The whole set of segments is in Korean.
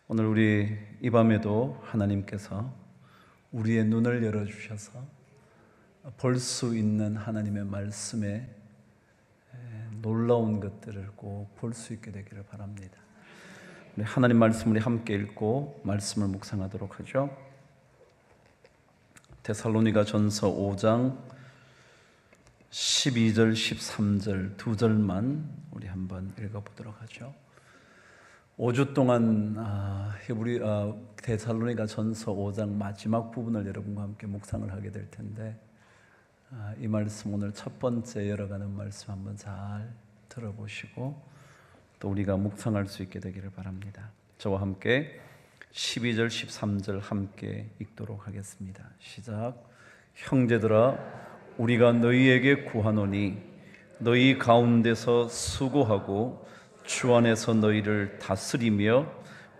오늘 우리 이 밤에도 하나님께서 우리의 눈을 열어주셔서 볼 수 있는 하나님의 말씀에 놀라운 것들을 꼭 볼 수 있게 되기를 바랍니다. 우리 하나님 말씀을 함께 읽고 말씀을 묵상하도록 하죠. 데살로니가 전서 5장 12절 13절 두 절만 우리 한번 읽어보도록 하죠. 5주 동안 데살로니가 전서 5장 마지막 부분을 여러분과 함께 묵상을 하게 될 텐데, 이 말씀 오늘 첫 번째 열어가는 말씀 한번 잘 들어보시고 또 우리가 묵상할 수 있게 되기를 바랍니다. 저와 함께 12절 13절 함께 읽도록 하겠습니다. 시작. 형제들아, 우리가 너희에게 구하노니 너희 가운데서 수고하고 주 안에서 너희를 다스리며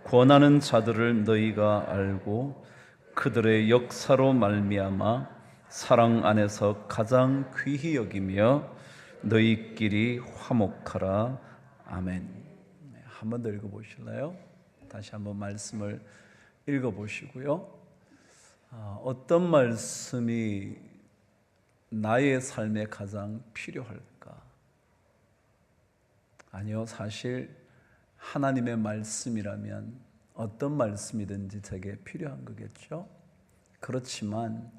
권하는 자들을 너희가 알고 그들의 역사로 말미암아 사랑 안에서 가장 귀히 여기며 너희끼리 화목하라. 아멘. 한 번 더 읽어보실래요? 다시 한번 말씀을 읽어보시고요. 어떤 말씀이 나의 삶에 가장 필요할까? 아니요, 사실 하나님의 말씀이라면 어떤 말씀이든지 제게 필요한 거겠죠. 그렇지만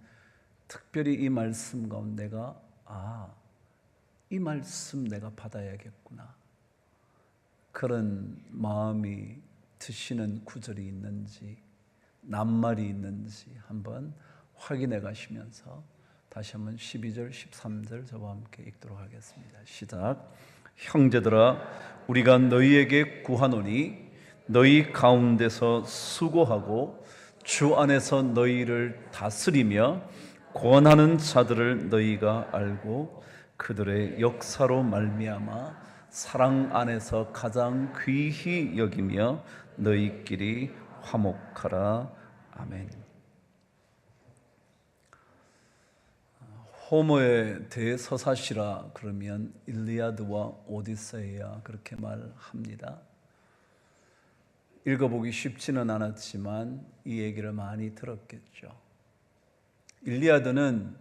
특별히 이 말씀 가운데 내가 이 말씀 내가 받아야겠구나, 그런 마음이 드시는 구절이 있는지 낱말이 있는지 한번 확인해 가시면서 다시 한번 12절 13절 저와 함께 읽도록 하겠습니다. 시작. 형제들아, 우리가 너희에게 구하노니 너희 가운데서 수고하고 주 안에서 너희를 다스리며 권하는 자들을 너희가 알고 그들의 역사로 말미암아 사랑 안에서 가장 귀히 여기며 너희끼리 화목하라. 아멘. 호모의 대서사시라 그러면 일리아드와 오디세이아 그렇게 말합니다. 읽어보기 쉽지는 않았지만 이 얘기를 많이 들었겠죠. 일리아드는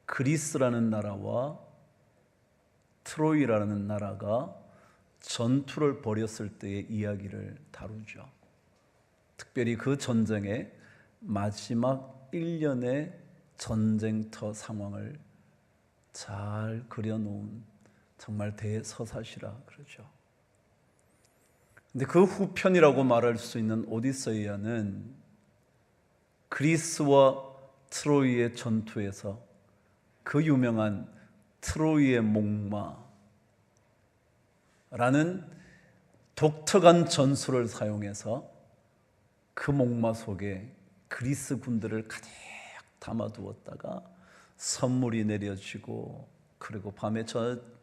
그리스라는 나라와 트로이라는 나라가 전투를 벌였을 때의 이야기를 다루죠. 특별히 그 전쟁의 마지막 1년의 전쟁터 상황을 잘 그려놓은 정말 대서사시라 그러죠. 근데 그 후편이라고 말할 수 있는 오디세이아는 그리스와 트로이의 전투에서 그 유명한 트로이의 목마라는 독특한 전술을 사용해서 그 목마 속에 그리스 군들을 가득 담아두었다가 선물이 내려지고 그리고 밤에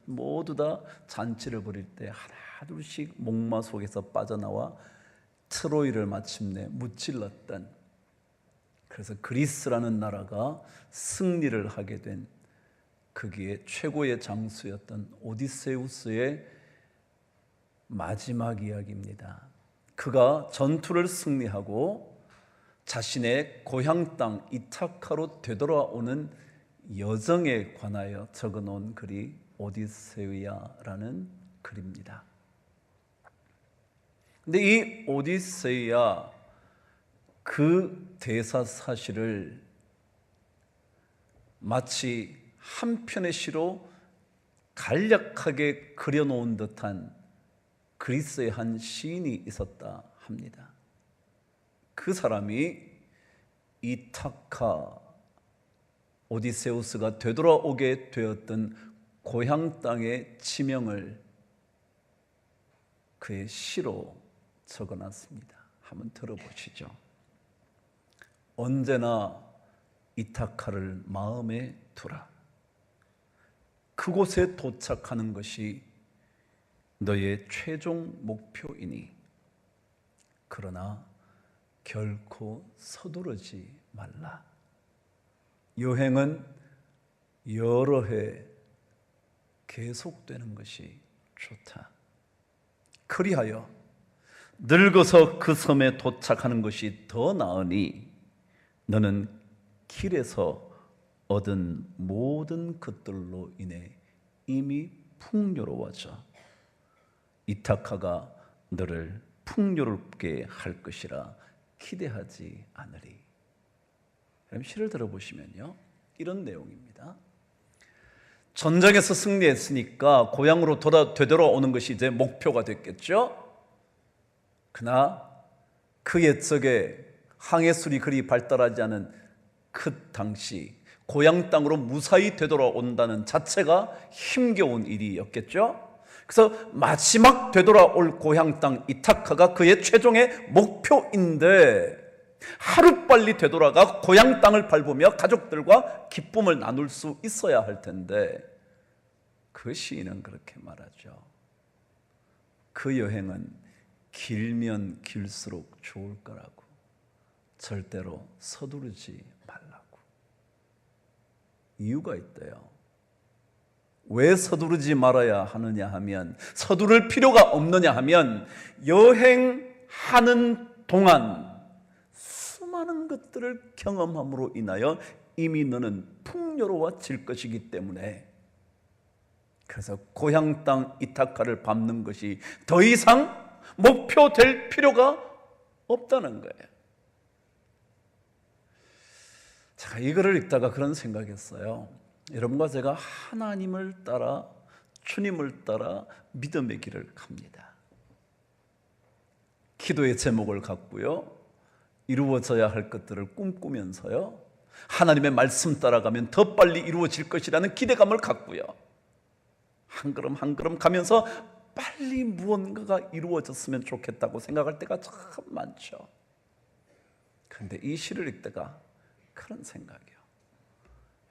모두 다 잔치를 벌일 때 하나 둘씩 목마 속에서 빠져나와 트로이를 마침내 무찔렀던, 그래서 그리스라는 나라가 승리를 하게 된 거기에 최고의 장수였던 오디세우스의 마지막 이야기입니다. 그가 전투를 승리하고 자신의 고향 땅 이타카로 되돌아오는 여정에 관하여 적어놓은 글이 오디세이아라는 글입니다. 근데 이 오디세이아 그 대사사시를 마치 한 편의 시로 간략하게 그려놓은 듯한 그리스의 한 시인이 있었다 합니다. 그 사람이 이타카, 오디세우스가 되돌아오게 되었던 고향 땅의 지명을 그의 시로 적어놨습니다. 한번 들어보시죠. 언제나 이타카를 마음에 두라. 그곳에 도착하는 것이 너의 최종 목표이니 그러나 결코 서두르지 말라. 여행은 여러 해 계속되는 것이 좋다. 그리하여 늙어서 그 섬에 도착하는 것이 더 나으니 너는 길에서 얻은 모든 것들로 인해 이미 풍요로워져 이타카가 너를 풍요롭게 할 것이라 기대하지 않으리. 그럼 시를 들어보시면요, 이런 내용입니다. 전쟁에서 승리했으니까 고향으로 되돌아오는 것이 이제 목표가 됐겠죠. 그러나 그 옛적에 항해술이 그리 발달하지 않은 그 당시 고향 땅으로 무사히 되돌아온다는 자체가 힘겨운 일이었겠죠. 그래서 마지막 되돌아올 고향 땅 이타카가 그의 최종의 목표인데 하루빨리 되돌아가 고향 땅을 밟으며 가족들과 기쁨을 나눌 수 있어야 할 텐데 그 시인은 그렇게 말하죠. 그 여행은 길면 길수록 좋을 거라고. 절대로 서두르지 말라고. 이유가 있대요. 왜 서두르지 말아야 하느냐 하면, 서두를 필요가 없느냐 하면, 여행하는 동안 수많은 것들을 경험함으로 인하여 이미 너는 풍요로워질 것이기 때문에, 그래서 고향 땅 이타카를 밟는 것이 더 이상 목표될 필요가 없다는 거예요. 제가 이거를 읽다가 그런 생각했어요. 여러분과 제가 하나님을 따라, 주님을 따라 믿음의 길을 갑니다. 기도의 제목을 갖고요, 이루어져야 할 것들을 꿈꾸면서요, 하나님의 말씀 따라가면 더 빨리 이루어질 것이라는 기대감을 갖고요, 한 걸음 한 걸음 가면서 빨리 무언가가 이루어졌으면 좋겠다고 생각할 때가 참 많죠. 그런데 이 시를 읽다가 그런 생각이요.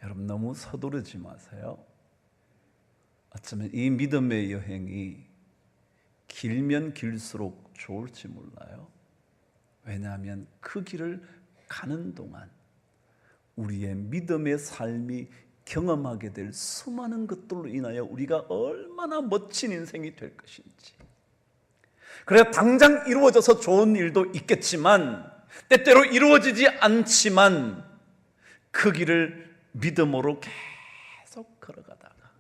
여러분, 너무 서두르지 마세요. 어쩌면 이 믿음의 여행이 길면 길수록 좋을지 몰라요. 왜냐하면 그 길을 가는 동안 우리의 믿음의 삶이 경험하게 될 수많은 것들로 인하여 우리가 얼마나 멋진 인생이 될 것인지. 그래서 당장 이루어져서 좋은 일도 있겠지만, 때때로 이루어지지 않지만 그 길을 믿음으로 계속 걸어가다가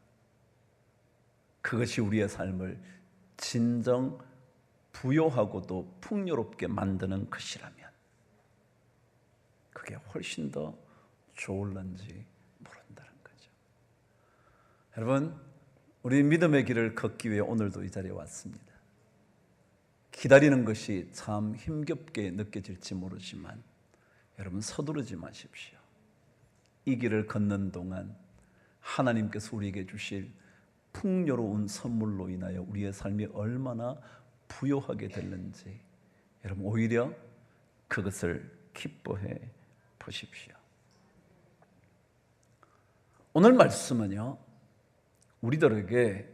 그것이 우리의 삶을 진정 부요하고도 풍요롭게 만드는 것이라면 그게 훨씬 더 좋을런지 모른다는 거죠. 여러분, 우리 믿음의 길을 걷기 위해 오늘도 이 자리에 왔습니다. 기다리는 것이 참 힘겹게 느껴질지 모르지만 여러분, 서두르지 마십시오. 이 길을 걷는 동안 하나님께서 우리에게 주실 풍요로운 선물로 인하여 우리의 삶이 얼마나 부요하게 됐는지 여러분, 오히려 그것을 기뻐해 보십시오. 오늘 말씀은요, 우리들에게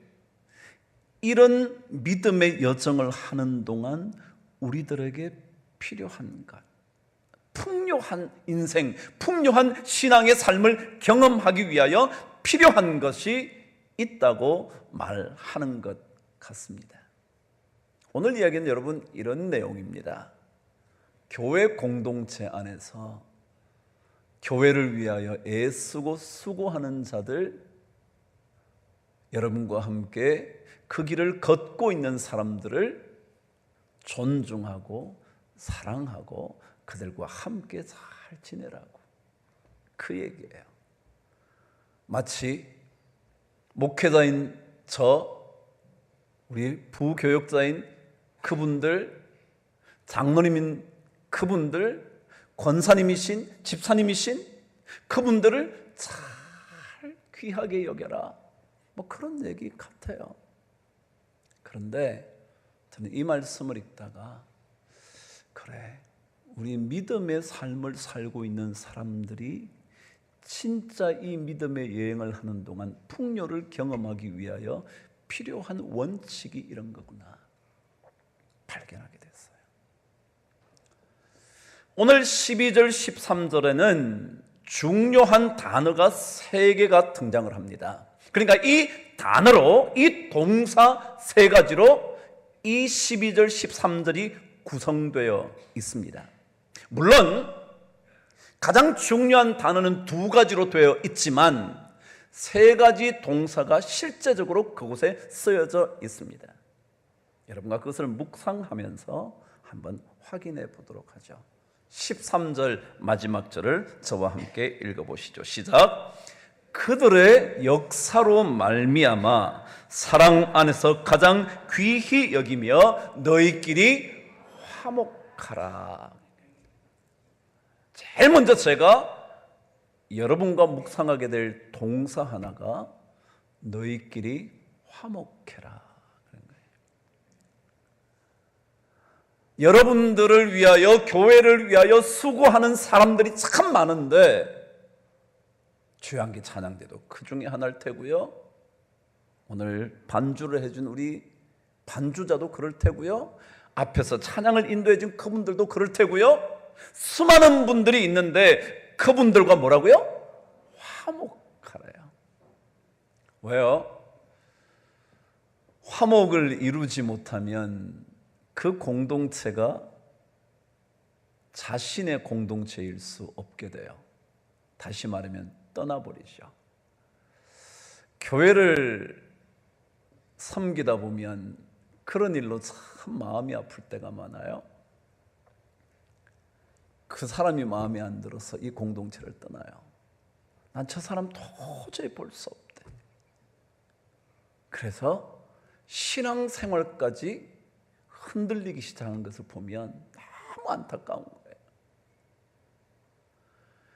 이런 믿음의 여정을 하는 동안 우리들에게 필요한 것, 풍요한 인생, 풍요한 신앙의 삶을 경험하기 위하여 필요한 것이 있다고 말하는 것 같습니다. 오늘 이야기는 여러분 이런 내용입니다. 교회 공동체 안에서 교회를 위하여 애쓰고 수고하는 자들, 여러분과 함께 그 길을 걷고 있는 사람들을 존중하고 사랑하고 그들과 함께 잘 지내라고, 그 얘기예요. 마치 목회자인 우리 부교역자인 그분들, 장로님인 그분들, 권사님이신, 집사님이신 그분들을 잘 귀하게 여겨라, 뭐 그런 얘기 같아요. 그런데 저는 이 말씀을 읽다가, 그래, 우리 믿음의 삶을 살고 있는 사람들이 진짜 이 믿음의 여행을 하는 동안 풍요를 경험하기 위하여 필요한 원칙이 이런 거구나 발견하게 됐어요. 오늘 12절 13절에는 중요한 단어가 3개가 등장을 합니다. 그러니까 이 단어로, 이 동사 3가지로 이 12절 13절이 구성되어 있습니다. 물론 가장 중요한 단어는 2가지로 되어 있지만 3가지 동사가 실제적으로 그곳에 쓰여져 있습니다. 여러분과 그것을 묵상하면서 한번 확인해 보도록 하죠. 13절 마지막 절을 저와 함께 읽어보시죠. 시작. 그들의 역사로 말미암아 사랑 안에서 가장 귀히 여기며 너희끼리 화목하라. 제일 먼저 제가 여러분과 묵상하게 될 동사 하나가 너희끼리 화목해라 그런 거예요. 여러분들을 위하여, 교회를 위하여 수고하는 사람들이 참 많은데 주양기 찬양대도 그 중에 하나일 테고요, 오늘 반주를 해준 우리 반주자도 그럴 테고요, 앞에서 찬양을 인도해 준 그분들도 그럴 테고요, 수많은 분들이 있는데 그분들과 뭐라고요? 화목하래요. 왜요? 화목을 이루지 못하면 그 공동체가 자신의 공동체일 수 없게 돼요. 다시 말하면 떠나버리죠. 교회를 섬기다 보면 그런 일로 참 마음이 아플 때가 많아요. 그 사람이 마음에 안 들어서 이 공동체를 떠나요. 난 저 사람 도저히 볼 수 없대. 그래서 신앙생활까지 흔들리기 시작하는 것을 보면 너무 안타까운 거예요.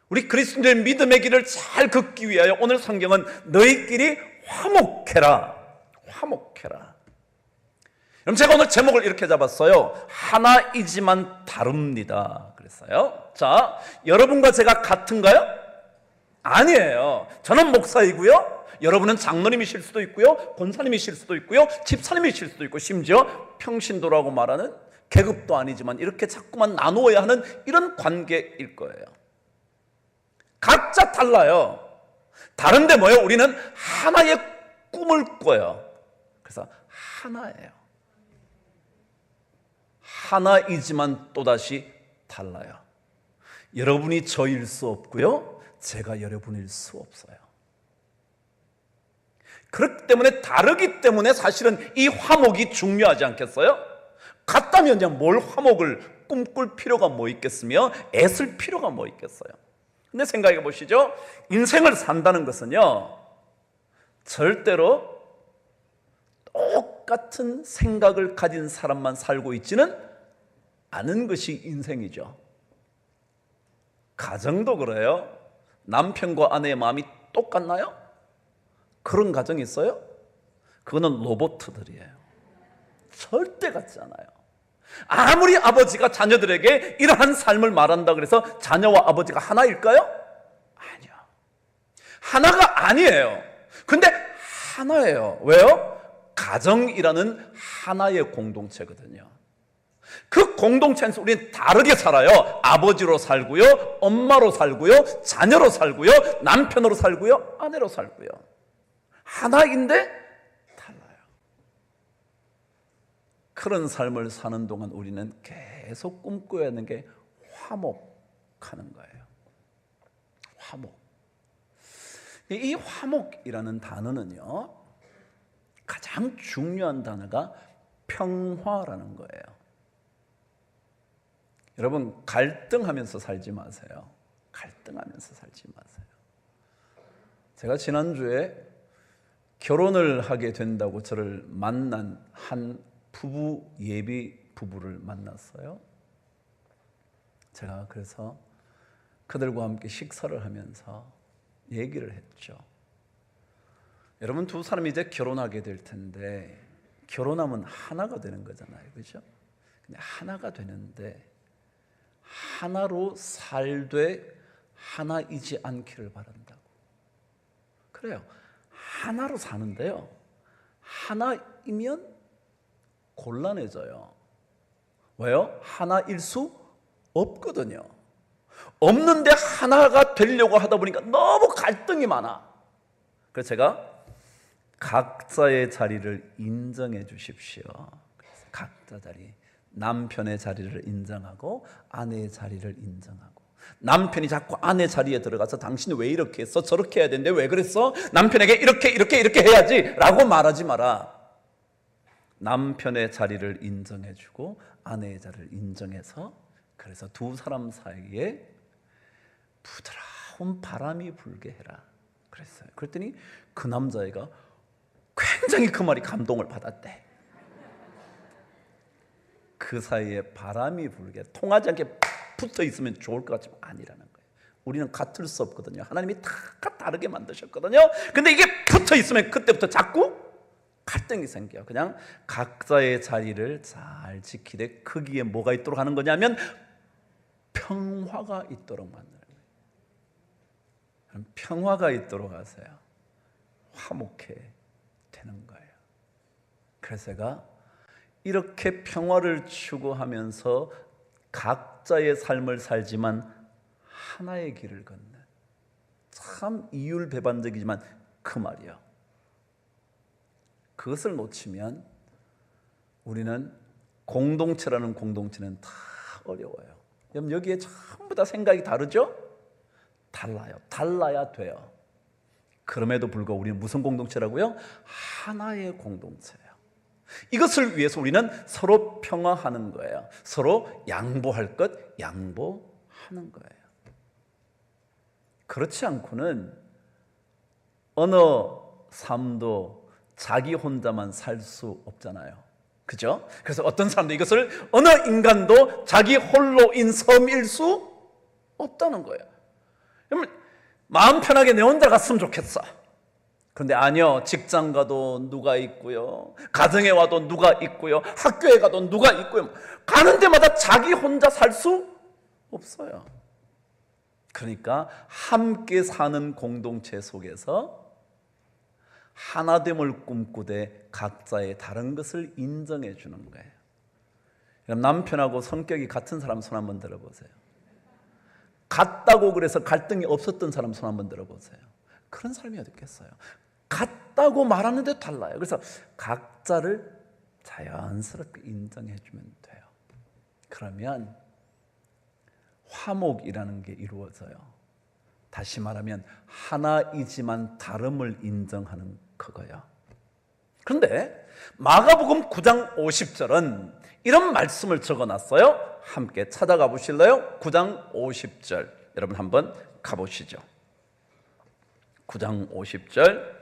우리 그리스도인의 믿음의 길을 잘 걷기 위하여 오늘 성경은 너희끼리 화목해라, 화목해라. 그럼 제가 오늘 제목을 이렇게 잡았어요. 하나이지만 다릅니다. 그랬어요. 자, 여러분과 제가 같은가요? 아니에요. 저는 목사이고요, 여러분은 장로님이실 수도 있고요, 권사님이실 수도 있고요, 집사님이실 수도 있고, 심지어 평신도라고 말하는 계급도 아니지만 이렇게 자꾸만 나누어야 하는 이런 관계일 거예요. 각자 달라요. 다른데 뭐예요? 우리는 하나의 꿈을 꿔요. 그래서 하나예요. 하나이지만 또다시 달라요. 여러분이 저일 수 없고요, 제가 여러분일 수 없어요. 그렇기 때문에 다르기 때문에 사실은 이 화목이 중요하지 않겠어요? 같다면 그냥 뭘 화목을 꿈꿀 필요가 뭐 있겠으며 애쓸 필요가 뭐 있겠어요? 근데 생각해 보시죠. 인생을 산다는 것은요, 절대로 똑같은 생각을 가진 사람만 살고 있지는 않은 것이 인생이죠. 가정도 그래요. 남편과 아내의 마음이 똑같나요? 그런 가정이 있어요? 그거는 로봇들이에요. 절대 같지 않아요. 아무리 아버지가 자녀들에게 이러한 삶을 말한다 그래서 자녀와 아버지가 하나일까요? 아니요. 하나가 아니에요. 근데 하나예요. 왜요? 가정이라는 하나의 공동체거든요. 그 공동체에서 우리는 다르게 살아요. 아버지로 살고요, 엄마로 살고요, 자녀로 살고요, 남편으로 살고요, 아내로 살고요. 하나인데 달라요. 그런 삶을 사는 동안 우리는 계속 꿈꿔야 하는 게 화목하는 거예요. 화목. 이 화목이라는 단어는요, 가장 중요한 단어가 평화라는 거예요. 여러분, 갈등하면서 살지 마세요. 갈등하면서 살지 마세요. 제가 지난주에 결혼을 하게 된다고 저를 만난 한 부부, 예비 부부를 만났어요. 제가 그래서 그들과 함께 식사를 하면서 얘기를 했죠. 여러분, 두 사람이 이제 결혼하게 될 텐데 결혼하면 하나가 되는 거잖아요, 그렇죠? 근데 하나가 되는데 하나로 살되 하나이지 않기를 바란다고. 그래요. 하나로 사는데요, 하나이면 곤란해져요. 왜요? 하나일 수 없거든요. 없는데 하나가 되려고 하다 보니까 너무 갈등이 많아. 그래서 제가 각자의 자리를 인정해 주십시오. 그래서 각자 자리, 남편의 자리를 인정하고 아내의 자리를 인정하고, 남편이 자꾸 아내 자리에 들어가서 당신이 왜 이렇게 했어? 저렇게 해야 되는데 왜 그랬어? 남편에게 이렇게 해야지 라고 말하지 마라. 남편의 자리를 인정해주고 아내의 자리를 인정해서, 그래서 두 사람 사이에 부드러운 바람이 불게 해라 그랬어요. 그랬더니 그 남자애가 굉장히 그 말이 감동을 받았대. 그 사이에 바람이 불게, 통하지 않게 붙어 있으면 좋을 것 같지만 아니라는 거예요. 우리는 같을 수 없거든요. 하나님이 다 다르게 만드셨거든요. 근데 이게 붙어 있으면 그때부터 자꾸 갈등이 생겨요. 그냥 각자의 자리를 잘 지키되 거기에 뭐가 있도록 하는 거냐면 평화가 있도록 만드는 거예요. 평화가 있도록 하세요. 화목해 되는 거예요. 그래서 제가 이렇게 평화를 추구하면서 각자의 삶을 살지만 하나의 길을 걷는, 참 이율배반적이지만 그 말이요. 그것을 놓치면 우리는 공동체라는 공동체는 다 어려워요. 여러분, 여기에 전부 다 생각이 다르죠? 달라요. 달라야 돼요. 그럼에도 불구하고 우리는 무슨 공동체라고요? 하나의 공동체예요. 이것을 위해서 우리는 서로 평화하는 거예요. 서로 양보할 것 양보하는 거예요. 그렇지 않고는 어느 삶도 자기 혼자만 살 수 없잖아요. 그죠? 그래서 어떤 사람도 이것을 어느 인간도 자기 홀로인 섬일 수 없다는 거예요. 여러분, 마음 편하게 내 혼자 갔으면 좋겠어. 그런데 아니요, 직장 가도 누가 있고요, 가정에 와도 누가 있고요, 학교에 가도 누가 있고요, 가는 데마다 자기 혼자 살 수 없어요. 그러니까 함께 사는 공동체 속에서 하나됨을 꿈꾸되 각자의 다른 것을 인정해 주는 거예요. 남편하고 성격이 같은 사람 손 한번 들어보세요. 같다고 그래서 갈등이 없었던 사람 손 한번 들어보세요. 그런 사람이 어디 있겠어요? 같다고 말하는데 달라요. 그래서 각자를 자연스럽게 인정해 주면 돼요. 그러면 화목이라는 게 이루어져요. 다시 말하면 하나이지만 다름을 인정하는 그거예요. 그런데 마가복음 9장 50절은 이런 말씀을 적어놨어요. 함께 찾아가 보실래요? 9장 50절 여러분 한번 가보시죠. 9장 50절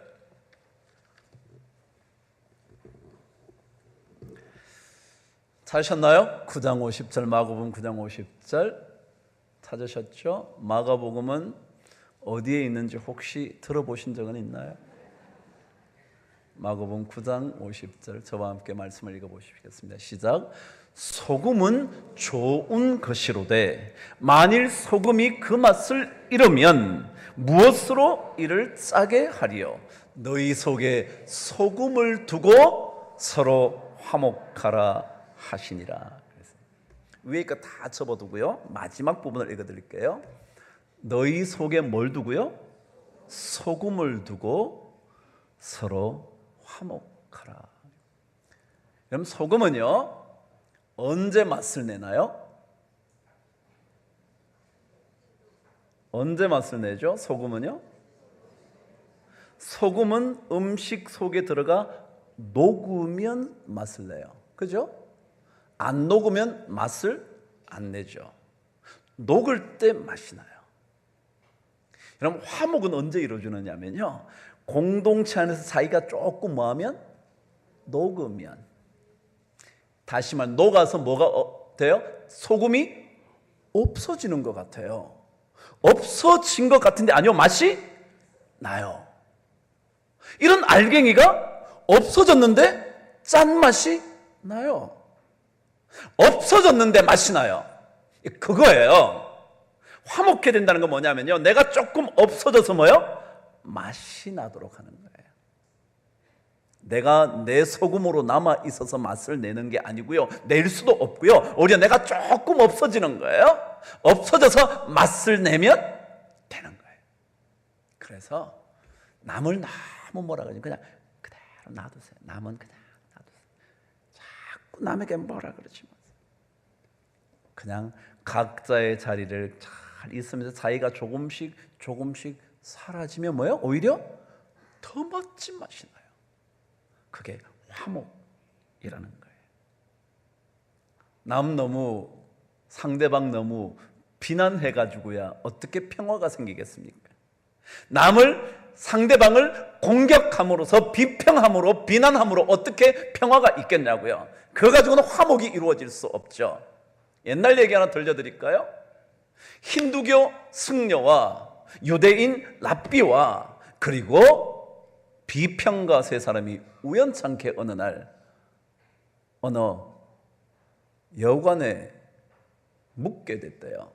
찾으셨나요? 9장 50절 마가복음 9장 50절 찾으셨죠? 마가복음은 어디에 있는지 혹시 들어보신 적은 있나요? 마가복음 9장 50절 저와 함께 말씀을 읽어보시겠습니다. 시작. 소금은 좋은 것이로되 만일 소금이 그 맛을 잃으면 무엇으로 이를 짜게 하리요? 너희 속에 소금을 두고 서로 화목하라 하시니라. 위에 거 다 접어두고요, 마지막 부분을 읽어드릴게요. 너희 속에 뭘 두고요? 소금을 두고 서로 화목하라. 그럼 소금은요 언제 맛을 내나요? 언제 맛을 내죠? 소금은요? 소금은 음식 속에 들어가 녹으면 맛을 내요. 그죠? 안 녹으면 맛을 안 내죠. 녹을 때 맛이 나요. 여러분, 화목은 언제 이루어지느냐면요, 공동체 안에서 사이가 조금 뭐하면? 녹으면. 다시 말해 녹아서 뭐가 돼요? 소금이 없어지는 것 같아요. 없어진 것 같은데 아니요, 맛이 나요. 이런 알갱이가 없어졌는데 짠맛이 나요. 없어졌는데 맛이 나요. 그거예요. 화목해야 된다는 건 뭐냐면요, 내가 조금 없어져서 뭐요? 맛이 나도록 하는 거예요. 내가 내 소금으로 남아 있어서 맛을 내는 게 아니고요, 낼 수도 없고요, 오히려 내가 조금 없어지는 거예요. 없어져서 맛을 내면 되는 거예요. 그래서 남을 너무 뭐라 그러지 그냥 그대로 놔두세요. 남은 그냥 놔두세요. 자꾸 남에게 뭐라 그러지 마세요. 그냥 각자의 자리를 잘 있으면서 자기가 조금씩 사라지면 뭐예요? 오히려 더 멋진 맛이 나요. 그게 화목이라는 거예요. 남 너무 상대방 너무 비난해가지고야 어떻게 평화가 생기겠습니까? 남을 상대방을 공격함으로써 비평함으로 비난함으로 어떻게 평화가 있겠냐고요. 그거 가지고는 화목이 이루어질 수 없죠. 옛날 얘기 하나 들려드릴까요? 힌두교 승려와 유대인 랍비와 그리고 비평가 세 사람이 우연찮게 어느 날 어느 여관에 묵게 됐대요.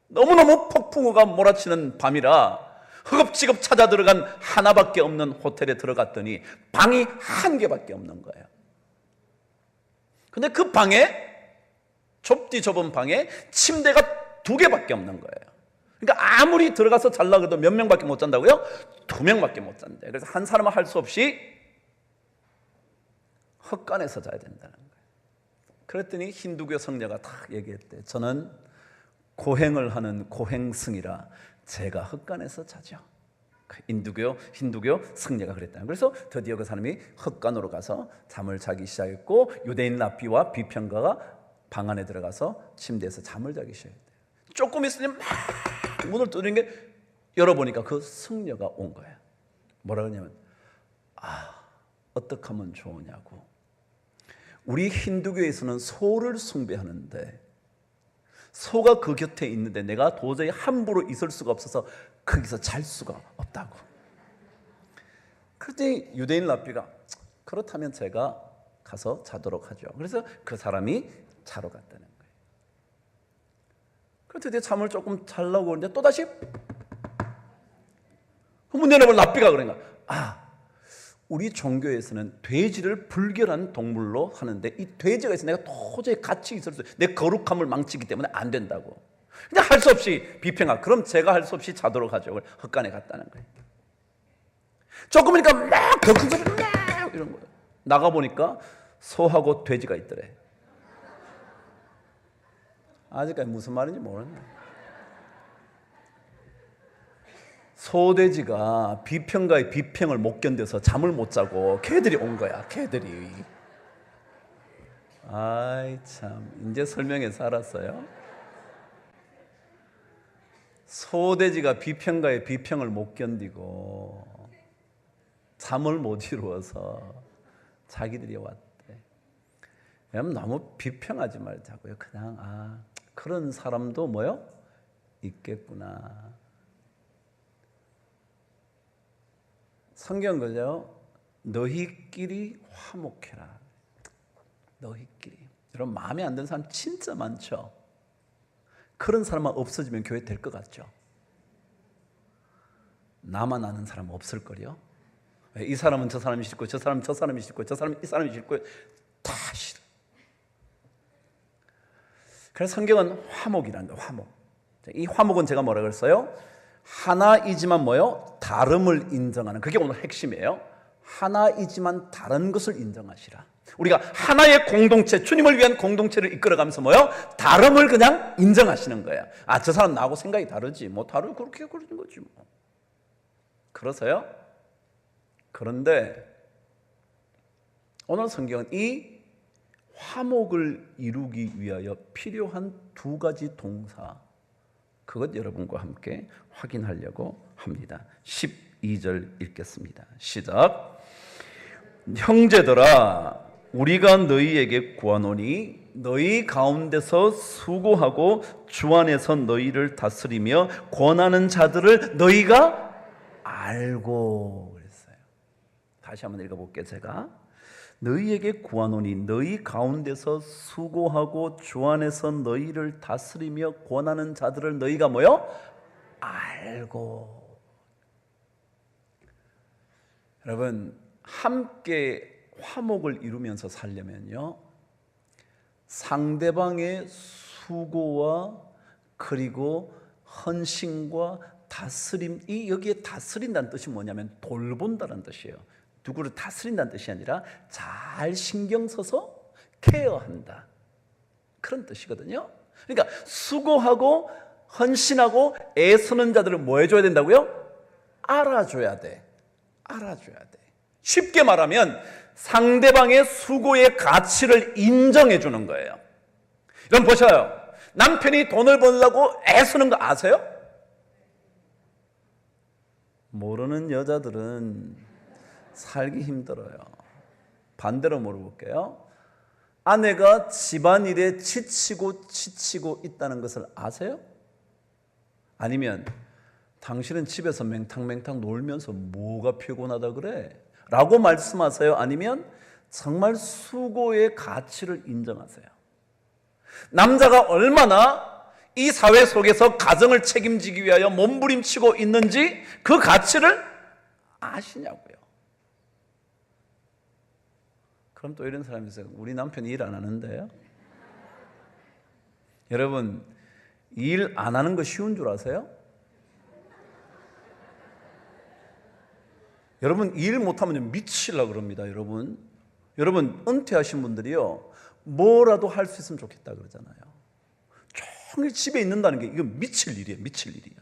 너무너무 폭풍우가 몰아치는 밤이라 허겁지겁 찾아 들어간 하나밖에 없는 호텔에 들어갔더니 방이 한 개밖에 없는 거예요. 근데 그 방에 좁디 좁은 방에 침대가 2개밖에 없는 거예요. 그러니까 아무리 들어가서 자려고 해도 몇 명밖에 못 잔다고요? 2명밖에 못 잔대요. 그래서 한 사람은 할 수 없이 헛간에서 자야 된다는 거예요. 그랬더니 힌두교 성녀가 딱 얘기했대. 저는 고행을 하는 고행승이라 제가 헛간에서 자죠. 힌두교 승려가 그랬다. 그래서 드디어 그 사람이 헛간으로 가서 잠을 자기 시작했고 유대인 랍비와 비평가가 방 안에 들어가서 침대에서 잠을 자기 시작했대요. 조금 있으니 막 문을 두드리는 게 열어보니까 그 승려가 온 거예요. 뭐라 그러냐면 어떻게 하면 좋으냐고. 우리 힌두교에서는 소를 숭배하는데 소가 그 곁에 있는데 내가 도저히 함부로 있을 수가 없어서 거기서 잘 수가 없다고. 그랬더니 유대인 랍비가 그렇다면 제가 가서 자도록 하죠. 그래서 그 사람이 자러 갔다는 거예요. 그래서 드디어 잠을 조금 자려고 하는데 또다시 문 열어보면 랍비가 그런가. 우리 종교에서는 돼지를 불결한 동물로 하는데 이 돼지가 있어 내가 도저히 같이 있을 수 내 거룩함을 망치기 때문에 안 된다고. 근데 할 수 없이 비평하. 그럼 제가 할 수 없이 자도록 하죠. 헛간에 갔다는 거예요. 조금이니까 막 더 큰 소리로 막 이런 거예요. 나가보니까 소하고 돼지가 있더래. 아직까지 무슨 말인지 모르네. 소돼지가 비평가의 비평을 못 견뎌서 잠을 못 자고 걔들이 온 거야. 걔들이. 아이 참 이제 설명해서 알았어요. 소돼지가 비평가의 비평을 못 견디고 잠을 못 이루어서 자기들이 왔대. 여러분 너무 비평하지 말자고요. 그냥 그런 사람도 뭐요? 있겠구나. 성경 그죠? 너희끼리 화목해라. 너희끼리. 여러분 마음에 안 드는 사람 진짜 많죠? 그런 사람만 없어지면 교회 될 것 같죠? 나만 아는 사람 없을 거요. 이 사람은 저 사람이 싫고 저 사람은 저 사람이 싫고 저 사람은 이 사람이 싫고 다 싫어. 그래서 성경은 화목이라는 거예요. 화목. 이 화목은 제가 뭐라 그랬어요? 하나이지만 뭐요? 다름을 인정하는. 그게 오늘 핵심이에요. 하나이지만 다른 것을 인정하시라. 우리가 하나의 공동체, 주님을 위한 공동체를 이끌어가면서 뭐요? 다름을 그냥 인정하시는 거예요. 저 사람 나하고 생각이 다르지. 뭐 다르고 그렇게 그러는 거지 뭐. 그래서요. 그런데 오늘 성경은 이 화목을 이루기 위하여 필요한 2가지 동사, 그것 여러분과 함께 확인하려고 합니다. 12절 읽겠습니다. 시작. 형제들아 우리가 너희에게 구하노니 너희 가운데서 수고하고 주 안에서 너희를 다스리며 권하는 자들을 너희가 알고 그랬어요. 다시 한번 읽어볼게요. 제가 너희에게 구하노니 너희 가운데서 수고하고 주 안에서 너희를 다스리며 권하는 자들을 너희가 뭐요? 알고. 여러분 함께 화목을 이루면서 살려면요 상대방의 수고와 그리고 헌신과 다스림, 여기에 다스린다는 뜻이 뭐냐면 돌본다는 뜻이에요. 누구를 다스린다는 뜻이 아니라 잘 신경 써서 케어한다, 그런 뜻이거든요. 그러니까 수고하고 헌신하고 애쓰는 자들을 뭐 해줘야 된다고요? 알아줘야 돼. 알아줘야 돼. 쉽게 말하면 상대방의 수고의 가치를 인정해 주는 거예요. 여러분 보셔요. 남편이 돈을 벌려고 애쓰는 거 아세요? 모르는 여자들은 살기 힘들어요. 반대로 물어볼게요. 아내가 집안일에 지치고 있다는 것을 아세요? 아니면 당신은 집에서 맹탕맹탕 놀면서 뭐가 피곤하다 그래? 라고 말씀하세요? 아니면 정말 수고의 가치를 인정하세요? 남자가 얼마나 이 사회 속에서 가정을 책임지기 위하여 몸부림치고 있는지 그 가치를 아시냐고요. 그럼 또 이런 사람이 있어요. 우리 남편이 일 안 하는데요? 여러분, 일 안 하는 거 쉬운 줄 아세요? 여러분, 일 못하면 미치려고 그럽니다. 여러분 은퇴하신 분들이요, 뭐라도 할 수 있으면 좋겠다 그러잖아요. 종일 집에 있는다는 게 이건 미칠 일이에요. 미칠 일이야.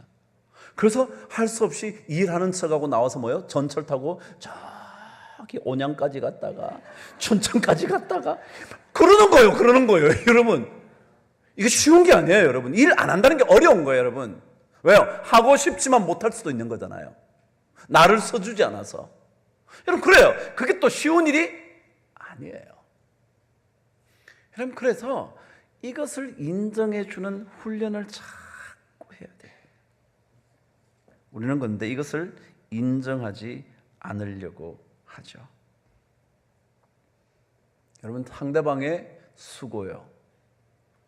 그래서 할 수 없이 일하는 척하고 나와서 뭐예요? 전철 타고 저기 온양까지 갔다가 춘천까지 갔다가 그러는 거예요. 여러분, 이게 쉬운 게 아니에요. 여러분, 일 안 한다는 게 어려운 거예요. 여러분, 왜요? 하고 싶지만 못할 수도 있는 거잖아요. 나를 써주지 않아서. 여러분, 그래요. 그게 또 쉬운 일이 아니에요. 여러분, 그래서 이것을 인정해 주는 훈련을 자꾸 해야 돼요. 우리는 그런데 이것을 인정하지 않으려고 하죠. 여러분, 상대방의 수고요,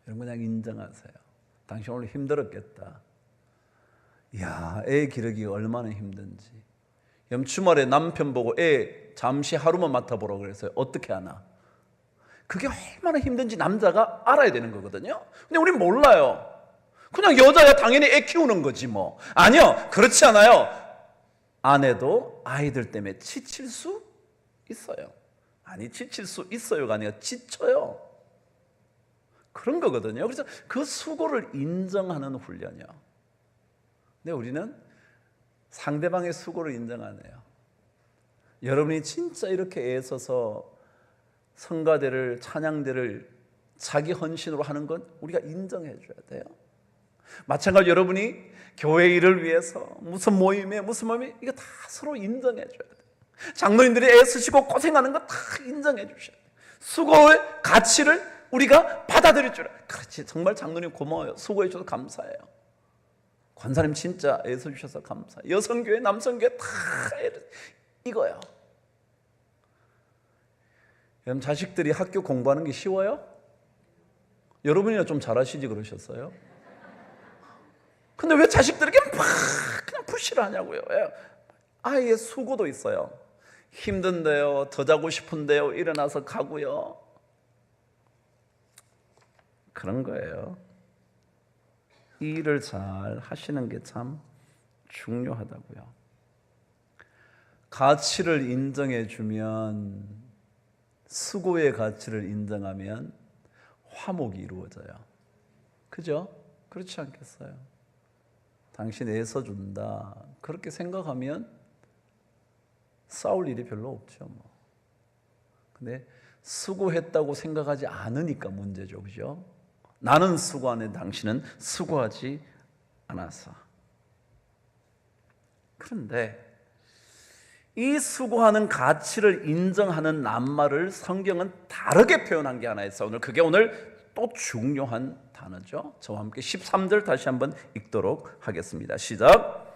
여러분 그냥 인정하세요. 당신 오늘 힘들었겠다. 이야, 애 기르기가 얼마나 힘든지. 여러분, 주말에 남편 보고 애 잠시 하루만 맡아보라고 그랬어요. 어떻게 하나? 그게 얼마나 힘든지 남자가 알아야 되는 거거든요. 근데 우린 몰라요. 그냥 여자야 당연히 애 키우는 거지 뭐. 아니요, 그렇지 않아요. 아내도 아이들 때문에 지칠 수 있어요. 아니, 지칠 수 있어요가 아니라 지쳐요. 그런 거거든요. 그래서 그 수고를 인정하는 훈련이요. 근데 우리는 상대방의 수고를 인정 안 해요. 여러분이 진짜 이렇게 애써서 성가대를, 찬양대를 자기 헌신으로 하는 건 우리가 인정해 줘야 돼요. 마찬가지로 여러분이 교회 일을 위해서 무슨 모임에 이거 다 서로 인정해 줘야 돼요. 장로님들이 애쓰시고 고생하는 거 다 인정해 주셔야 돼요. 수고의 가치를 우리가 받아들일 줄 알아요. 그렇지, 정말 장로님 고마워요. 수고해 주셔서 감사해요. 관사님 진짜 애써주셔서 감사해요. 여성교회, 남성교회 다 이거요. 여러분, 자식들이 학교 공부하는 게 쉬워요? 여러분이나 좀 잘하시지 그러셨어요? 근데 왜 자식들에게 막 그냥 푸시를 하냐고요. 아이의 수고도 있어요. 힘든데요, 더 자고 싶은데요, 일어나서 가고요. 그런 거예요. 이 일을 잘 하시는 게 참 중요하다고요. 가치를 인정해 주면, 수고의 가치를 인정하면 화목이 이루어져요. 그죠? 그렇지 않겠어요? 당신 애써준다, 그렇게 생각하면 싸울 일이 별로 없죠 뭐. 근데 수고했다고 생각하지 않으니까 문제죠. 그죠? 나는 수고하는데 당신은 수고하지 않아서. 그런데 이 수고하는 가치를 인정하는 낱말을 성경은 다르게 표현한 게 하나 있어요. 그게 오늘 또 중요한 단어죠. 저와 함께 13절 다시 한번 읽도록 하겠습니다. 시작.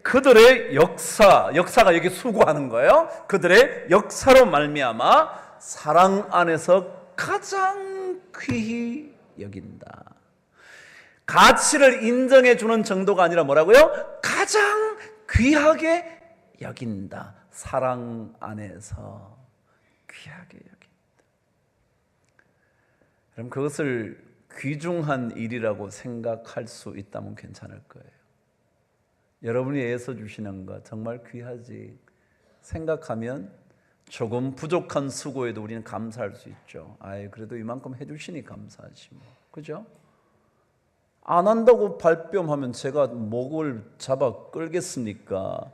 그들의 역사가 여기 수고하는 거예요. 그들의 역사로 말미암아 사랑 안에서 가장 귀히 여긴다. 가치를 인정해 주는 정도가 아니라 뭐라고요? 가장 귀하게 여긴다. 사랑 안에서 귀하게 여긴다. 여러분, 그것을 귀중한 일이라고 생각할 수 있다면 괜찮을 거예요. 여러분이 애써 주시는 것 정말 귀하지 생각하면 조금 부족한 수고에도 우리는 감사할 수 있죠. 아이, 그래도 이만큼 해주시니 감사하지 뭐. 그죠? 안 한다고 발뺌하면 제가 목을 잡아 끌겠습니까?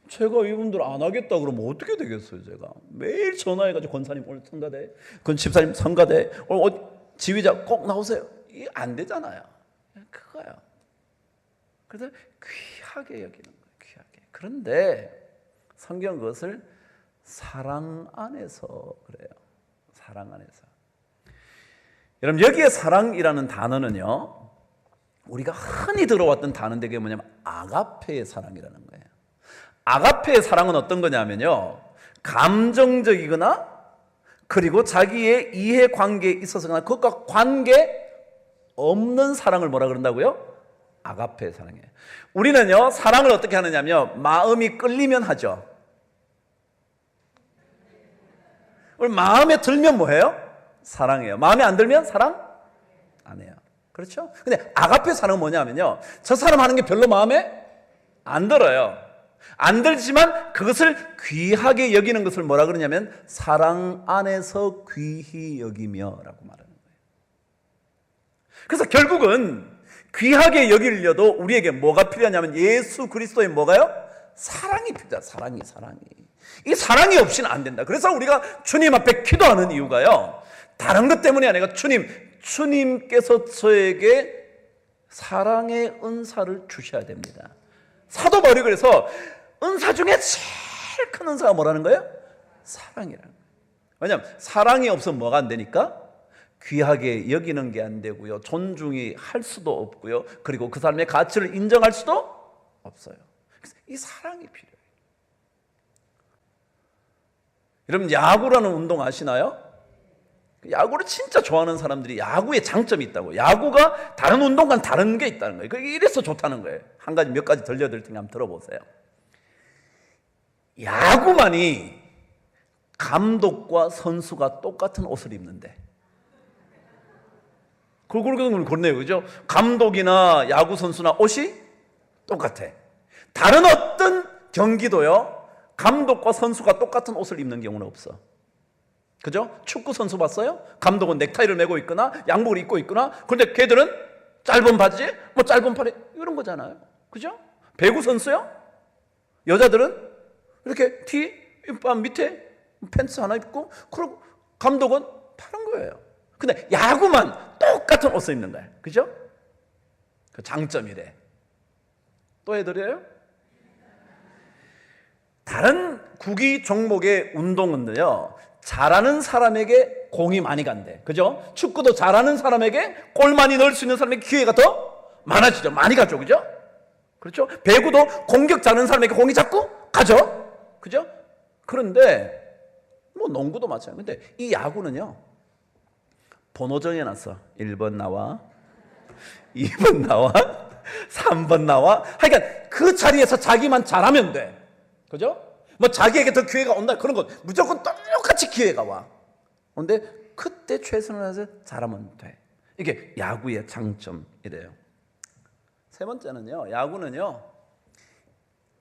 제가 이분들 안 하겠다 그러면 어떻게 되겠어요? 제가 매일 전화해가지고 권사님 오늘 성가대, 권 집사님 성가대, 오늘 지휘자 꼭 나오세요. 이게 안 되잖아요. 그거요. 그래서 귀하게 여기는 거예요. 귀하게. 그런데 성경 그것을 사랑 안에서 그래요. 사랑 안에서. 여러분 여기에 사랑이라는 단어는요, 우리가 흔히 들어왔던 단어인데 그게 뭐냐면 아가페의 사랑이라는 거예요. 아가페의 사랑은 어떤 거냐면요, 감정적이거나 그리고 자기의 이해관계에 있어서거나 그것과 관계 없는 사랑을 뭐라 그런다고요? 아가페의 사랑이에요. 우리는요 사랑을 어떻게 하느냐면 마음이 끌리면 하죠. 우리 마음에 들면 뭐해요? 사랑해요. 마음에 안 들면 사랑 안 해요. 그렇죠? 근데 아가페 사랑은 뭐냐면요, 저 사람 하는 게 별로 마음에 안 들어요. 안 들지만 그것을 귀하게 여기는 것을 뭐라 그러냐면 사랑 안에서 귀히 여기며 라고 말하는 거예요. 그래서 결국은 귀하게 여기려도 우리에게 뭐가 필요하냐면 예수 그리스도의 뭐가요? 사랑이 필요하다. 사랑이. 이 사랑이 없이는 안 된다. 그래서 우리가 주님 앞에 기도하는 이유가요, 다른 것 때문이 아니라 주님께서 저에게 사랑의 은사를 주셔야 됩니다. 사도 바울이 그래서 은사 중에 제일 큰 은사가 뭐라는 거예요? 사랑이라는 거예요. 왜냐하면 사랑이 없으면 뭐가 안 되니까? 귀하게 여기는 게 안 되고요, 존중이 할 수도 없고요, 그리고 그 사람의 가치를 인정할 수도 없어요. 그래서 이 사랑이 필요해요. 여러분 야구라는 운동 아시나요? 야구를 진짜 좋아하는 사람들이 야구에 장점이 있다고. 야구가 다른 운동과는 다른 게 있다는 거예요. 그게 이래서 좋다는 거예요. 몇 가지 들려드릴 테니까 한번 들어보세요. 야구만이 감독과 선수가 똑같은 옷을 입는데, 그렇네요, 그죠? 감독이나 야구 선수나 옷이 똑같아. 다른 어떤 경기도요, 감독과 선수가 똑같은 옷을 입는 경우는 없어. 그죠? 축구 선수 봤어요? 감독은 넥타이를 메고 있거나 양복을 입고 있거나, 그런데 걔들은 짧은 바지, 짧은 팔에 이런 거잖아요. 그죠? 배구 선수요? 여자들은 이렇게 밑에 팬츠 하나 입고, 그리고 감독은 다른 거예요. 근데 야구만 똑같은 옷을 입는 거예요. 그죠? 그 장점이래. 또 해드려요? 다른 구기 종목의 운동은요, 잘하는 사람에게 공이 많이 간대. 그죠? 축구도 잘하는 사람에게 골 많이 넣을 수 있는 사람에게 기회가 더 많아지죠. 많이 가죠. 그죠? 그렇죠? 배구도 공격 잘하는 사람에게 공이 자꾸 가죠. 그죠? 그런데 농구도 마찬가지예요. 근데 이 야구는요, 번호 정해놨어. 1번 나와, 2번 나와, 3번 나와. 하여간 그 자리에서 자기만 잘하면 돼. 그죠? 자기에게 더 기회가 온다 그런 거 무조건 똑같이 기회가 와. 그런데 그때 최선을 해서 잘하면 돼. 이게 야구의 장점이래요. 세 번째는요, 야구는요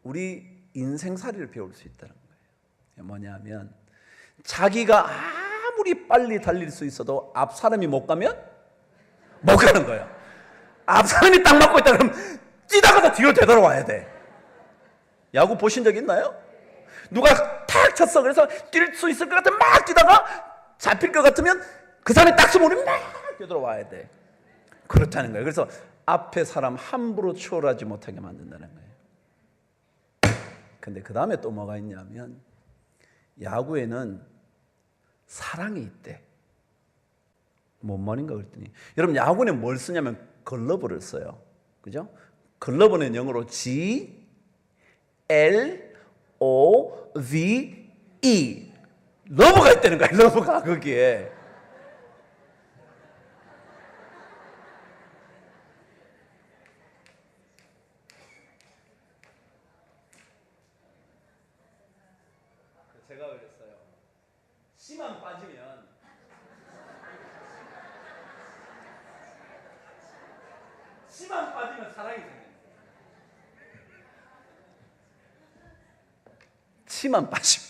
우리 인생살이를 배울 수 있다는 거예요. 뭐냐면 자기가 아무리 빨리 달릴 수 있어도 앞 사람이 못 가면 못 가는 거예요. 앞 사람이 딱 막고 있다 그러면 뛰다가도 뒤로 되돌아와야 돼. 야구 보신 적 있나요? 누가 탁 쳤어. 그래서 뛸 수 있을 것 같으면 막 뛰다가 잡힐 것 같으면 그 사람이 딱 서면 우리 막 뛰어들어와야 돼. 그렇다는 거예요. 그래서 앞에 사람 함부로 추월하지 못하게 만든다는 거예요. 근데 그 다음에 또 뭐가 있냐면 야구에는 사랑이 있대. 뭔 말인가 그랬더니, 여러분 야구는 뭘 쓰냐면 글러브를 써요. 그죠? 글러브는 영어로 G L O V E, 러브가 있다는 거야. 러브가 거기에. 제가 그랬어요. 씨만 빠지면 치만 빠지면 사랑이 생겨요. 치만 빠지면,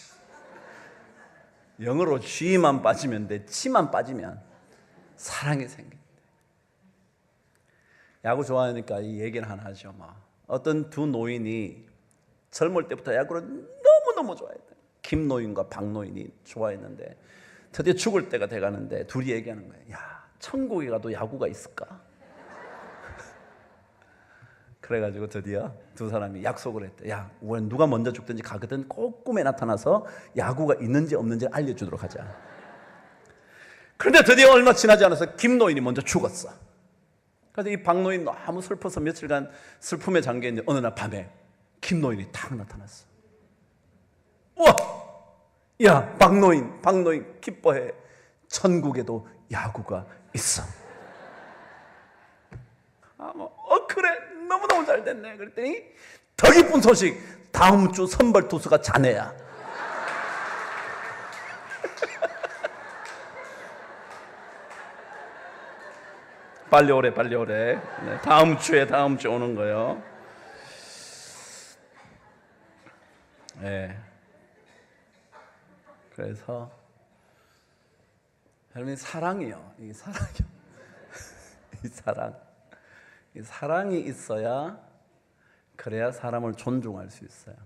영어로 쥐만 빠지면 돼. 치만 빠지면 사랑이 생긴다. 야구 좋아하니까 이 얘기를 하나 하죠. 어떤 두 노인이 젊을 때부터 야구를 너무너무 좋아했다. 김노인과 박노인이 좋아했는데 드디어 죽을 때가 돼가는데 둘이 얘기하는 거예요. 야, 천국에 가도 야구가 있을까? 그래가지고 드디어 두 사람이 약속을 했대. 야, 우리 누가 먼저 죽든지 가거든 꼭 꿈에 나타나서 야구가 있는지 없는지 알려주도록 하자. 그런데 드디어 얼마 지나지 않아서 김노인이 먼저 죽었어. 그래서 이 박노인 너무 슬퍼서 며칠간 슬픔에 잠겨있는데 어느 날 밤에 김노인이 탁 나타났어. 우와! 야, 박노인 기뻐해. 천국에도 야구가 있어. 그래, 너무너무 잘 됐네. 그랬더니 더 기쁜 소식, 다음 주 선발 투수가 자네야. 빨리 오래. 네, 다음 주에 오는 거요. 네. 그래서 여러분, 사랑이요. 이 사랑이 있어야, 그래야 사람을 존중할 수 있어요.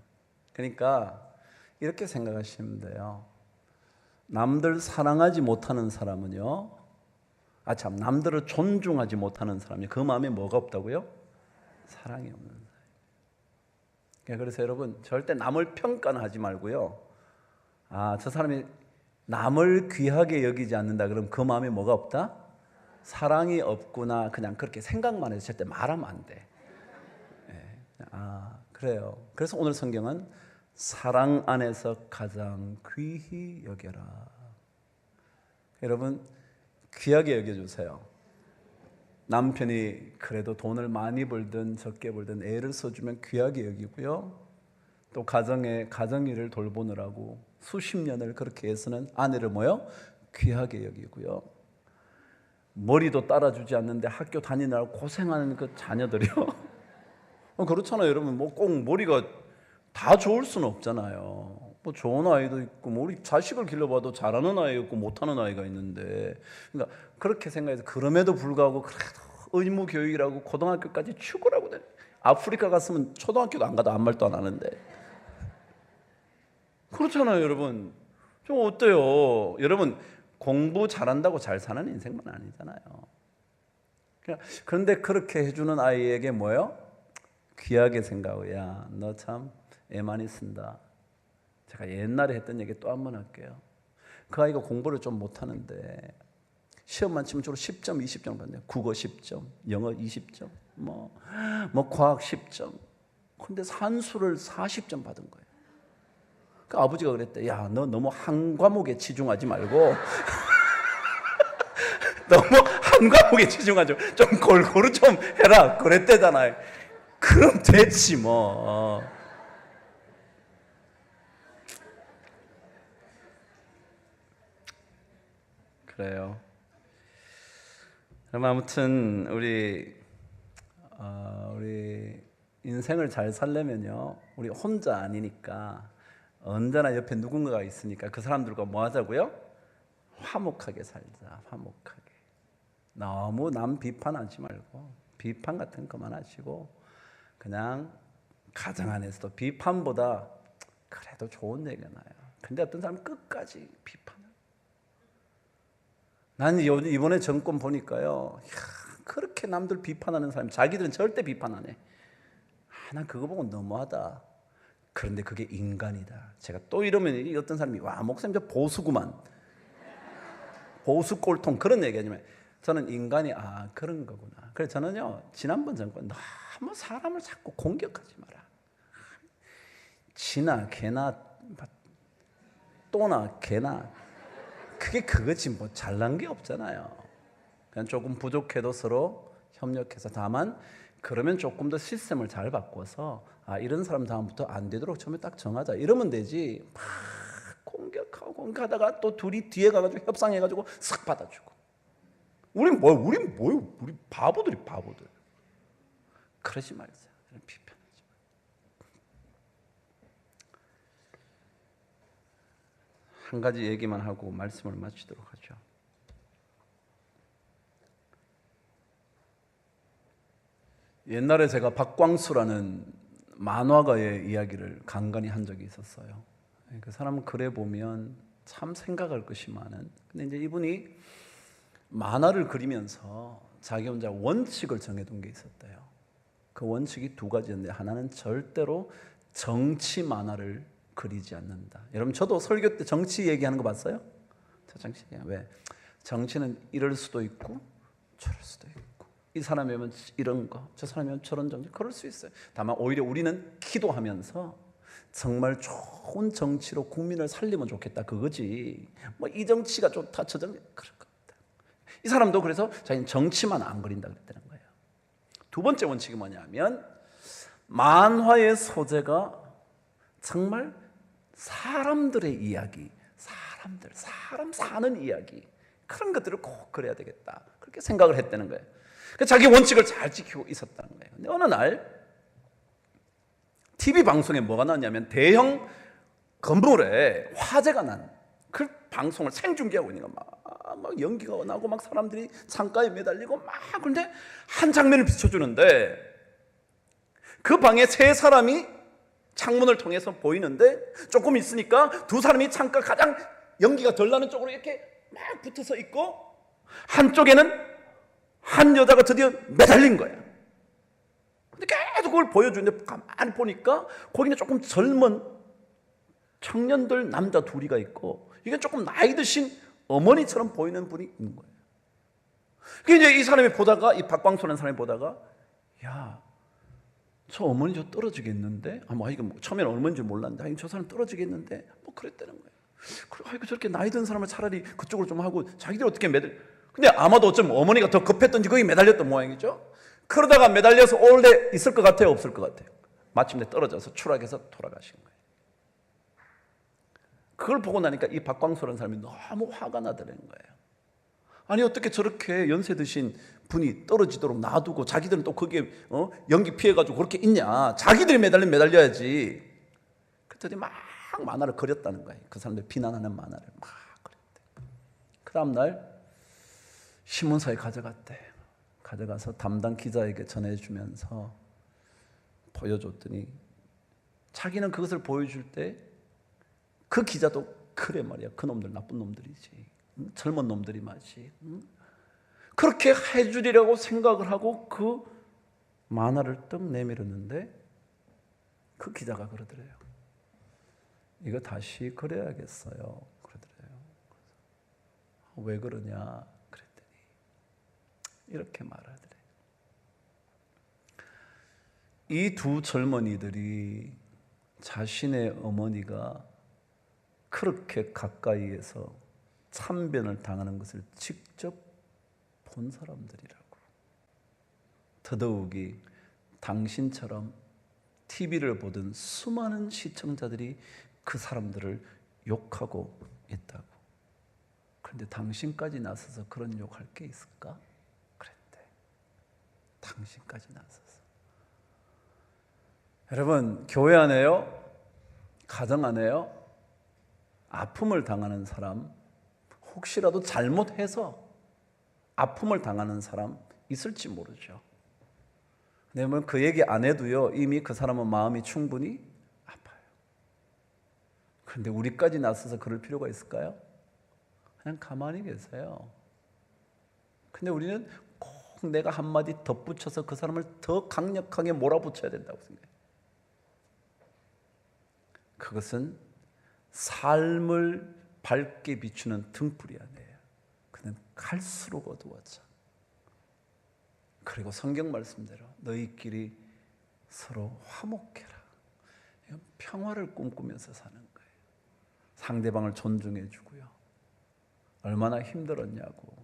그러니까 이렇게 생각하시면 돼요. 남들 사랑하지 못하는 사람은요, 남들을 존중하지 못하는 사람이 그 마음에 뭐가 없다고요? 사랑이 없는 사람. 그래서 여러분, 절대 남을 평가는 하지 말고요. 저 사람이 남을 귀하게 여기지 않는다 그러면 그 마음에 뭐가 없다? 사랑이 없구나. 그냥 그렇게 생각만 해서 절대 말하면 안 돼. 그래요. 그래서 오늘 성경은 사랑 안에서 가장 귀히 여겨라. 여러분, 귀하게 여겨주세요. 남편이 그래도 돈을 많이 벌든 적게 벌든 애를 써주면 귀하게 여기고요. 또 가정일을 돌보느라고 수십 년을 그렇게 애쓰는 아내를 귀하게 여기고요. 머리도 따라주지 않는데 학교 다니느라고 고생하는 그 자녀들이요. 그렇잖아요, 여러분. 꼭 머리가 다 좋을 수는 없잖아요. 좋은 아이도 있고, 우리 자식을 길러봐도 잘하는 아이가 있고 못하는 아이가 있는데, 그러니까 그렇게 생각해서 그럼에도 불구하고 그래도 의무 교육이라고 고등학교까지 축구라고 아프리카 갔으면 초등학교도 안 가도 아무 말도 안 하는데. 그렇잖아요, 여러분. 좀 어때요? 여러분, 공부 잘한다고 잘 사는 인생만 아니잖아요. 그런데 그렇게 해주는 아이에게 귀하게 생각하고, 야, 너 참 애 많이 쓴다. 제가 옛날에 했던 얘기 또 한 번 할게요. 그 아이가 공부를 좀 못하는데 시험만 치면 주로 10점, 20점 받네요. 국어 10점, 영어 20점, 과학 10점. 근데 산수를 40점 받은 거예요. 그 아버지가 그랬대. 야, 너 너무 한 과목에 치중하지 말고 너무 한 과목에 치중하지 말고 좀 골고루 좀 해라. 그랬대잖아요. 그럼 됐지 뭐. 그래요. 그럼 아무튼 우리 인생을 잘 살려면요, 우리 혼자 아니니까 언제나 옆에 누군가가 있으니까 그 사람들과 뭐 하자고요? 화목하게 살자. 화목하게. 너무 남 비판하지 말고, 비판 같은 거 그만하시고, 그냥 가정 안에서도 비판보다 그래도 좋은 얘기가 나요. 근데 어떤 사람은 끝까지 비판을. 나는 이번에 정권 보니까요, 그렇게 남들 비판하는 사람, 자기들은 절대 비판 안 해. 난 그거 보고 너무하다. 그런데 그게 인간이다. 제가 또 이러면 어떤 사람이, 와, 목사님 저 보수구만, 보수 꼴통, 그런 얘기하지만 저는 인간이 그런 거구나. 그래서 저는요, 지난번 정권 너무 사람을 자꾸 공격하지 마라. 지나 개나 또나 개나 그게 그거지 뭐 잘난 게 없잖아요. 그냥 조금 부족해도 서로 협력해서, 다만 그러면 조금 더 시스템을 잘 바꿔서 이런 사람 다음부터 안 되도록 처음에 딱 정하자, 이러면 되지. 막 공격하다가 또 둘이 뒤에 가가지고 협상해가지고 싹 받아주고. 우리 바보들. 그러지 말자. 비판하지 마. 한 가지 얘기만 하고 말씀을 마치도록 하죠. 옛날에 제가 박광수라는 만화가의 이야기를 간간히 한 적이 있었어요. 그 사람 글에 보면 참 생각할 것이 많은. 근데 이제 이분이 만화를 그리면서 자기 혼자 원칙을 정해둔 게 있었대요. 그 원칙이 두 가지였는데, 하나는 절대로 정치 만화를 그리지 않는다. 여러분, 저도 설교 때 정치 얘기하는 거 봤어요? 저 정치 왜? 정치는 이럴 수도 있고 저럴 수도 있고, 이 사람이면 이런 거, 저 사람이면 저런 정치, 그럴 수 있어요. 다만 오히려 우리는 기도하면서 정말 좋은 정치로 국민을 살리면 좋겠다, 그거지. 뭐 이 정치가 좋다, 저 정치, 그럴 것 같다. 이 사람도 그래서 자기는 정치만 안 그린다 그랬다는 거예요. 두 번째 원칙이 뭐냐면, 만화의 소재가 정말 사람들의 이야기, 사람 사는 이야기, 그런 것들을 꼭 그려야 되겠다, 그렇게 생각을 했다는 거예요. 자기 원칙을 잘 지키고 있었다는 거예요. 근데 어느 날 TV 방송에 뭐가 나왔냐면, 대형 건물에 화재가 난 그 방송을 생중계하고 있는 거, 막 연기가 나고 막 사람들이 창가에 매달리고 막, 그런데 한 장면을 비춰주는데 그 방에 세 사람이 창문을 통해서 보이는데, 조금 있으니까 두 사람이 창가 가장 연기가 덜 나는 쪽으로 이렇게 막 붙어서 있고, 한쪽에는 한 여자가 드디어 매달린 거야. 근데 계속 그걸 보여주는데 가만히 보니까 거기는 조금 젊은 청년들 남자 둘이가 있고, 이게 조금 나이 드신 어머니처럼 보이는 분이 있는 거예요. 그게 이제 이 사람이 보다가, 이 박광수라는 사람이 보다가, 야, 저 어머니 저 떨어지겠는데? 이거 뭐 처음에는 어머니인 줄 몰랐는데, 저 사람 떨어지겠는데? 뭐 그랬다는 거예요. 그래, 저렇게 나이 든 사람을 차라리 그쪽으로 좀 하고 자기들 어떻게 근데 아마도 어쩌면 어머니가 더 급했던지 거기 매달렸던 모양이죠. 그러다가 매달려서 오래 있을 것 같아요, 없을 것 같아요? 마침내 떨어져서 추락해서 돌아가신 거예요. 그걸 보고 나니까 이 박광수라는 사람이 너무 화가 나더라는 거예요. 아니, 어떻게 저렇게 연세 드신 분이 떨어지도록 놔두고 자기들은 또 거기에 연기 피해가지고 그렇게 있냐, 자기들이 매달려야지. 그랬더니 막 만화를 그렸다는 거예요. 그 사람들 비난하는 만화를 막 그렸대. 그 다음날 신문사에 가져가서 담당 기자에게 전해주면서 보여줬더니, 자기는 그것을 보여줄 때 그 기자도 그래 말이야, 그 놈들 나쁜 놈들이지, 젊은 놈들이 맞지, 그렇게 해주리라고 생각을 하고 그 만화를 떡 내밀었는데, 그 기자가 그러더래요. 이거 다시 그려야겠어요, 그러더래요. 왜 그러냐 그랬더니 이렇게 말하더래요. 이 두 젊은이들이 자신의 어머니가 그렇게 가까이에서 참변을 당하는 것을 직접 본 사람들이라고. 더더욱이 당신처럼 TV를 보던 수많은 시청자들이 그 사람들을 욕하고 있다고. 그런데 당신까지 나서서 그런 욕할 게 있을까? 그랬대. 당신까지 나서서. 여러분, 교회 안에요, 가정 안에요, 아픔을 당하는 사람, 혹시라도 잘못해서 아픔을 당하는 사람 있을지 모르죠. 왜냐하면 그 얘기 안 해도요, 이미 그 사람은 마음이 충분히 아파요. 그런데 우리까지 나서서 그럴 필요가 있을까요? 그냥 가만히 계세요. 근데 우리는 꼭 내가 한마디 덧붙여서 그 사람을 더 강력하게 몰아붙여야 된다고 생각해요. 그것은 삶을 밝게 비추는 등불이 아니에요. 그는 갈수록 어두워져. 그리고 성경 말씀대로 너희끼리 서로 화목해라. 이건 평화를 꿈꾸면서 사는 거예요. 상대방을 존중해 주고요. 얼마나 힘들었냐고,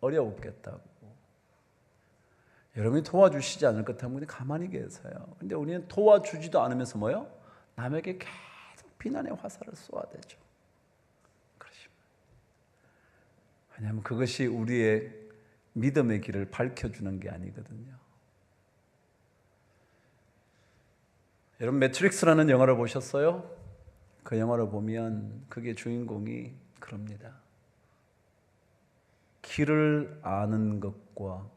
어려웠겠다고. 여러분이 도와주시지 않을 것 때문에 가만히 계세요. 근데 우리는 도와주지도 않으면서 뭐요? 남에게 계속 비난의 화살을 쏘아대죠. 그러시면. 왜냐하면 그것이 우리의 믿음의 길을 밝혀주는 게 아니거든요. 여러분 매트릭스라는 영화를 보셨어요? 그 영화를 보면 그게 주인공이 그럽니다. 길을 아는 것과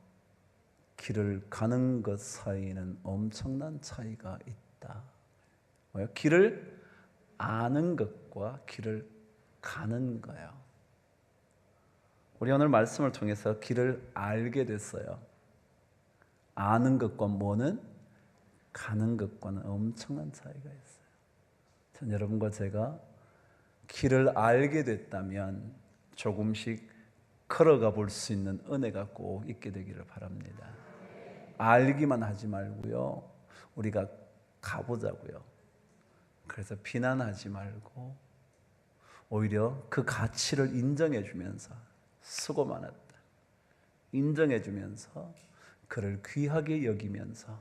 길을 가는 것 사이에는 엄청난 차이가 있다. 뭐요? 길을 아는 것과 길을 가는 거예요. 우리 오늘 말씀을 통해서 길을 알게 됐어요. 아는 것과 뭐는 가는 것과는 엄청난 차이가 있어요. 전 여러분과 제가 길을 알게 됐다면 조금씩 걸어가 볼 수 있는 은혜가 꼭 있게 되기를 바랍니다. 알기만 하지 말고요, 우리가 가보자고요. 그래서 비난하지 말고 오히려 그 가치를 인정해 주면서 수고 많았다 인정해 주면서 그를 귀하게 여기면서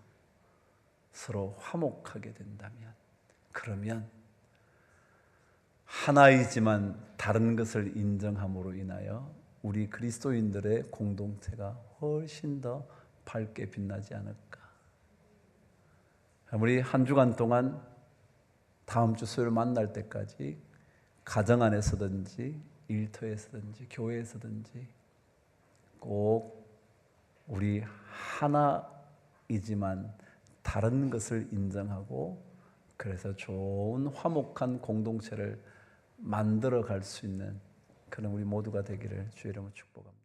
서로 화목하게 된다면, 그러면 하나이지만 다른 것을 인정함으로 인하여 우리 그리스도인들의 공동체가 훨씬 더 밝게 빛나지 않을까. 우리 한 주간 동안 다음 주 수요일 만날 때까지 가정 안에서든지 일터에서든지 교회에서든지 꼭 우리 하나이지만 다른 것을 인정하고 그래서 좋은 화목한 공동체를 만들어 갈 수 있는 그런 우리 모두가 되기를 주의 이름으로 축복합니다.